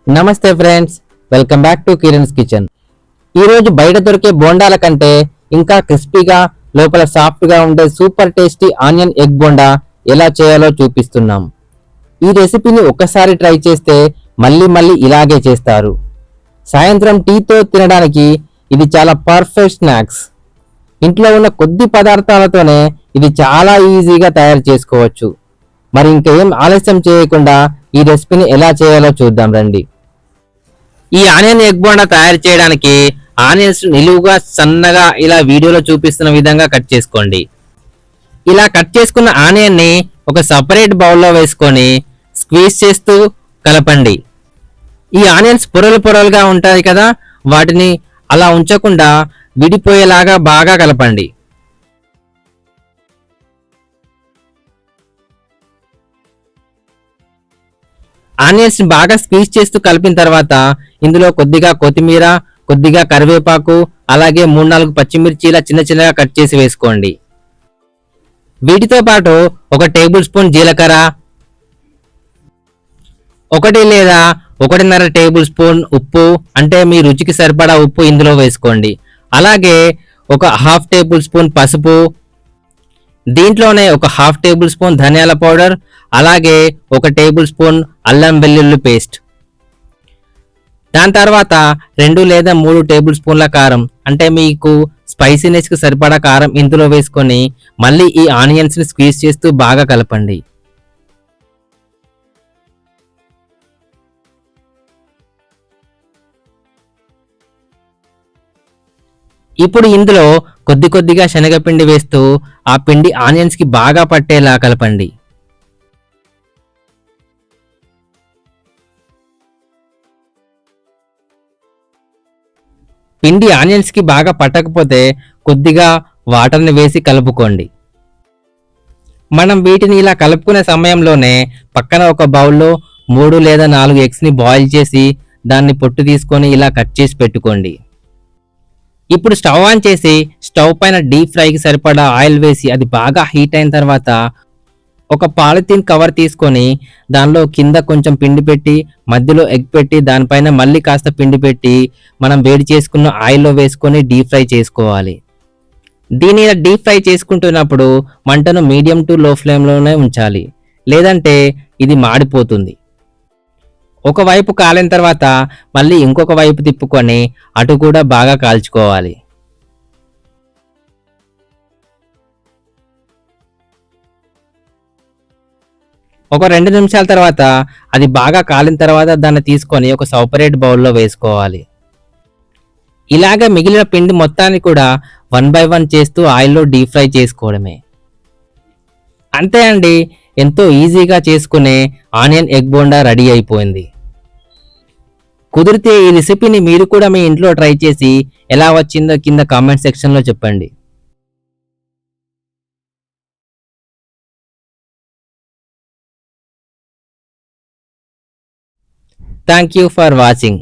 నమస్తే friends, welcome back to Kiran's kitchen. ఈరోజు బయట దొరికే బోండాల కంటే ఇంకా క్రిస్పీగా లోపల సాఫ్ట్గా ఉండే super tasty onion egg bonda ఎలా చేయాలో చూపిస్తున్నాం. ఈ రెసిపీని ఒక్కసారి ట్రై చేస్తే మళ్ళీ మళ్ళీ ఇలాగే చేస్తారు. సాయంత్రం టీతో తినడానికి ఇది చాలా పర్ఫెక్ట్ స్నాక్స్. ఇంట్లో ఉన్న కొద్ది పదార్థాలతోనే ఇది చాలా ఈజీగా తయారు చేసుకోవచ్చు. మరి ఇంకేం ఆలస్యం చేయకుండా ఈ రెసిపీని ఎలా చేయాలో చూద్దాం రండి. ఈ ఆనియన్ ఎగ్ బోండా తయారు చేయడానికి ఆనియన్స్ నిలువుగా సన్నగా ఇలా వీడియోలో చూపిస్తున్న విధంగా కట్ చేసుకోండి. ఇలా కట్ చేసుకున్న ఆనియన్ ని ఒక సపరేట్ బౌల్లో వేసుకొని స్క్వీజ్ చేస్తూ కలపండి. ఈ ఆనియన్స్ పొరలు పొరలుగా ఉంటాయి కదా, వాటిని అలా ఉంచకుండా విడిపోయేలాగా బాగా కలపండి. ఆనియన్స్ బాగా స్క్వీజ్ చేస్తూ కలిపిన తర్వాత ఇందులో కొద్దిగా కొత్తిమీర, కొద్దిగా కరివేపాకు, అలాగే 3-4 పచ్చిమిర్చిలా చిన్న చిన్నగా కట్ చేసి వేసుకోండి. వీటితో పాటు 1 టేబుల్ స్పూన్ జీలకర్ర, 1 లేదా 1.5 టేబుల్ స్పూన్ ఉప్పు, అంటే మీ రుచికి సరిపడా ఉప్పు ఇందులో వేసుకోండి. అలాగే 1/2 టేబుల్ స్పూన్ పసుపు, దీంట్లోనే 1/2 టేబుల్ స్పూన్ ధనియాల పౌడర్, అలాగే 1 టేబుల్ స్పూన్ అల్లం వెల్లుల్లి పేస్ట్. దాని తర్వాత 2 లేదా 3 టేబుల్ స్పూన్ల కారం, అంటే మీకు స్పైసీనెస్ కి సరిపడా కారం ఇందులో వేసుకొని మళ్ళీ ఈ ఆనియన్స్ ని స్క్వీజ్ చేస్తూ బాగా కలపండి. ఇప్పుడు ఇందులో కొద్ది కొద్దిగా శనగపిండి వేస్తూ ఆ పిండి ఆనియన్స్ కి బాగా పట్టేలా కలపండి. పిండి ఆనియన్స్ కి బాగా పట్టకపోతే కొద్దిగా వాటర్ని వేసి కలుపుకోండి. మనం వీటిని ఇలా కలుపుకునే సమయంలోనే పక్కన ఒక బౌల్లో 3 లేదా 4 ఎగ్స్ ని బాయిల్ చేసి దాన్ని పొట్టు తీసుకొని ఇలా కట్ చేసి పెట్టుకోండి. ఇప్పుడు స్టవ్ ఆన్ చేసి స్టవ్ పైన డీప్ ఫ్రైకి సరిపడా ఆయిల్ వేసి అది బాగా హీట్ అయిన తర్వాత ఒక పాలిథిన్ కవర్ తీసుకొని దానిలో కింద కొంచెం పిండి పెట్టి మధ్యలో ఎగ్ పెట్టి దానిపైన మళ్ళీ కాస్త పిండి పెట్టి మనం వేడి చేసుకున్న ఆయిల్లో వేసుకొని డీప్ ఫ్రై చేసుకోవాలి. దీని డీప్ ఫ్రై చేసుకుంటున్నప్పుడు మంటను మీడియం టు లో ఫ్లేమ్లోనే ఉంచాలి, లేదంటే ఇది మాడిపోతుంది. ఒకవైపు కాలిన తర్వాత మళ్ళీ ఇంకొక వైపు తిప్పుకొని అటు కూడా బాగా కాల్చుకోవాలి. ఒక 2 నిమిషాల తర్వాత అది బాగా కాలిన తర్వాత దాన్ని తీసుకొని ఒక సపరేట్ బౌల్లో వేసుకోవాలి. ఇలాగ మిగిలిన పిండి మొత్తాన్ని కూడా 1 by 1 చేస్తూ ఆయిల్లో డీప్ ఫ్రై చేసుకోవడమే. అంతే అండి, ఎంతో ఈజీగా చేసుకునే ఆనియన్ ఎగ్ బోండా రెడీ అయిపోయింది. కుదిరితే ఈ రెసిపీని మీరు కూడా మీ ఇంట్లో ట్రై చేసి ఎలా వచ్చిందో కింద కామెంట్ సెక్షన్లో చెప్పండి. Thank you for watching.